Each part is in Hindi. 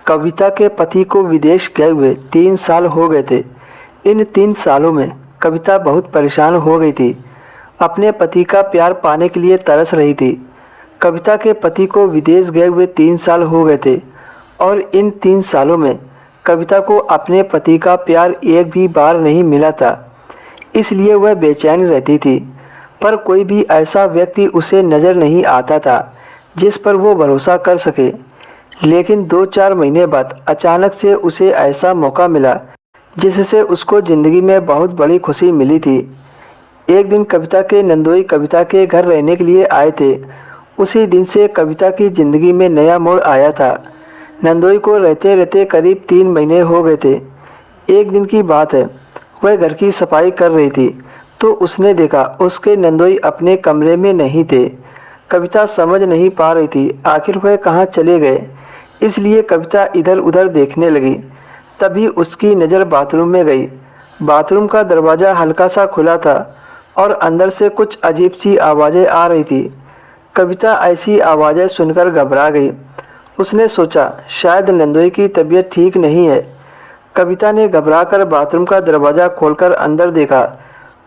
कविता के पति को विदेश गए हुए 3 साल हो गए थे। इन 3 सालों में कविता बहुत परेशान हो गई थी। अपने पति का प्यार पाने के लिए तरस रही थी। कविता के पति को विदेश गए हुए 3 साल हो गए थे और इन 3 सालों में कविता को अपने पति का प्यार एक भी बार नहीं मिला था। इसलिए वह बेचैन रहती थी, पर कोई भी ऐसा व्यक्ति उसे नज़र नहीं आता था जिस पर वो भरोसा कर सके। लेकिन 2-4 महीने बाद अचानक से उसे ऐसा मौका मिला जिससे उसको ज़िंदगी में बहुत बड़ी खुशी मिली थी। एक दिन कविता के नंदोई कविता के घर रहने के लिए आए थे। उसी दिन से कविता की ज़िंदगी में नया मोड़ आया था। नंदोई को रहते रहते करीब 3 महीने हो गए थे। एक दिन की बात है, वह घर की सफाई कर रही थी तो उसने देखा उसके नंदोई अपने कमरे में नहीं थे। कविता समझ नहीं पा रही थी आखिर वह कहाँ चले गए, इसलिए कविता इधर उधर देखने लगी। तभी उसकी नज़र बाथरूम में गई। बाथरूम का दरवाज़ा हल्का सा खुला था और अंदर से कुछ अजीब सी आवाज़ें आ रही थी। कविता ऐसी आवाज़ें सुनकर घबरा गई। उसने सोचा शायद नंदोई की तबीयत ठीक नहीं है। कविता ने घबराकर बाथरूम का दरवाज़ा खोलकर अंदर देखा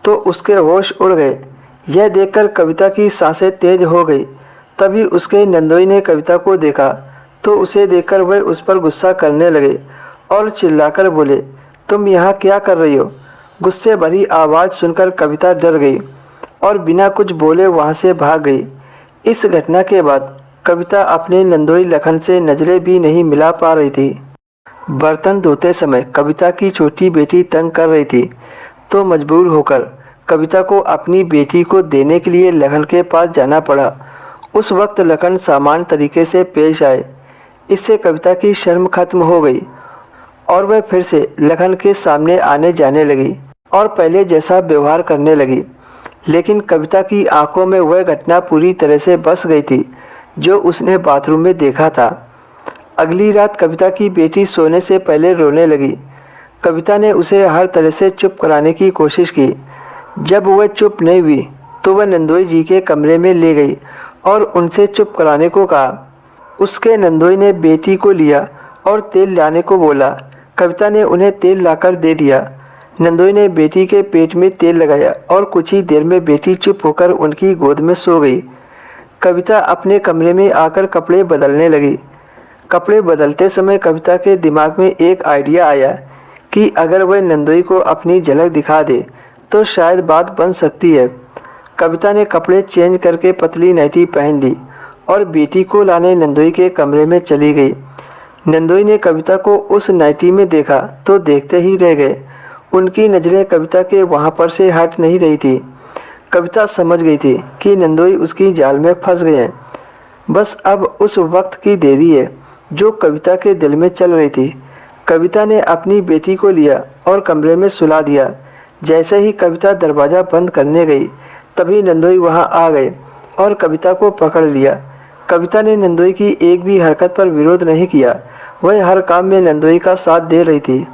तो उसके होश उड़ गए। यह देखकर कविता की सांसें तेज हो गई। तभी उसके नंदोई ने कविता को देखा तो उसे देखकर वह उस पर गुस्सा करने लगे और चिल्लाकर बोले, तुम यहाँ क्या कर रही हो? गुस्से भरी आवाज़ सुनकर कविता डर गई और बिना कुछ बोले वहाँ से भाग गई। इस घटना के बाद कविता अपने नंदोई लखन से नज़रें भी नहीं मिला पा रही थी। बर्तन धोते समय कविता की छोटी बेटी तंग कर रही थी तो मजबूर होकर कविता को अपनी बेटी को देने के लिए लखन के पास जाना पड़ा। उस वक्त लखन सामान्य तरीके से पेश आए। इससे कविता की शर्म खत्म हो गई और वह फिर से लखन के सामने आने जाने लगी और पहले जैसा व्यवहार करने लगी। लेकिन कविता की आंखों में वह घटना पूरी तरह से बस गई थी जो उसने बाथरूम में देखा था। अगली रात कविता की बेटी सोने से पहले रोने लगी। कविता ने उसे हर तरह से चुप कराने की कोशिश की। जब वह चुप नहीं हुई तो वह नंदोई जी के कमरे में ले गई और उनसे चुप कराने को कहा। उसके नंदोई ने बेटी को लिया और तेल लाने को बोला। कविता ने उन्हें तेल लाकर दे दिया। नंदोई ने बेटी के पेट में तेल लगाया और कुछ ही देर में बेटी चुप होकर उनकी गोद में सो गई। कविता अपने कमरे में आकर कपड़े बदलने लगी। कपड़े बदलते समय कविता के दिमाग में एक आइडिया आया कि अगर वह नंदोई को अपनी झलक दिखा दे तो शायद बात बन सकती है। कविता ने कपड़े चेंज करके पतली नाइटी पहन ली और बेटी को लाने नंदोई के कमरे में चली गई। नंदोई ने कविता को उस नाइटी में देखा तो देखते ही रह गए। उनकी नज़रें कविता के वहाँ पर से हट नहीं रही थी। कविता समझ गई थी कि नंदोई उसकी जाल में फंस गए हैं। बस अब उस वक्त की देरी है जो कविता के दिल में चल रही थी। कविता ने अपनी बेटी को लिया और कमरे में सुला दिया। जैसे ही कविता दरवाज़ा बंद करने गई तभी नंदोई वहाँ आ गए और कविता को पकड़ लिया। कविता ने नंदोई की एक भी हरकत पर विरोध नहीं किया। वह हर काम में नंदोई का साथ दे रही थी।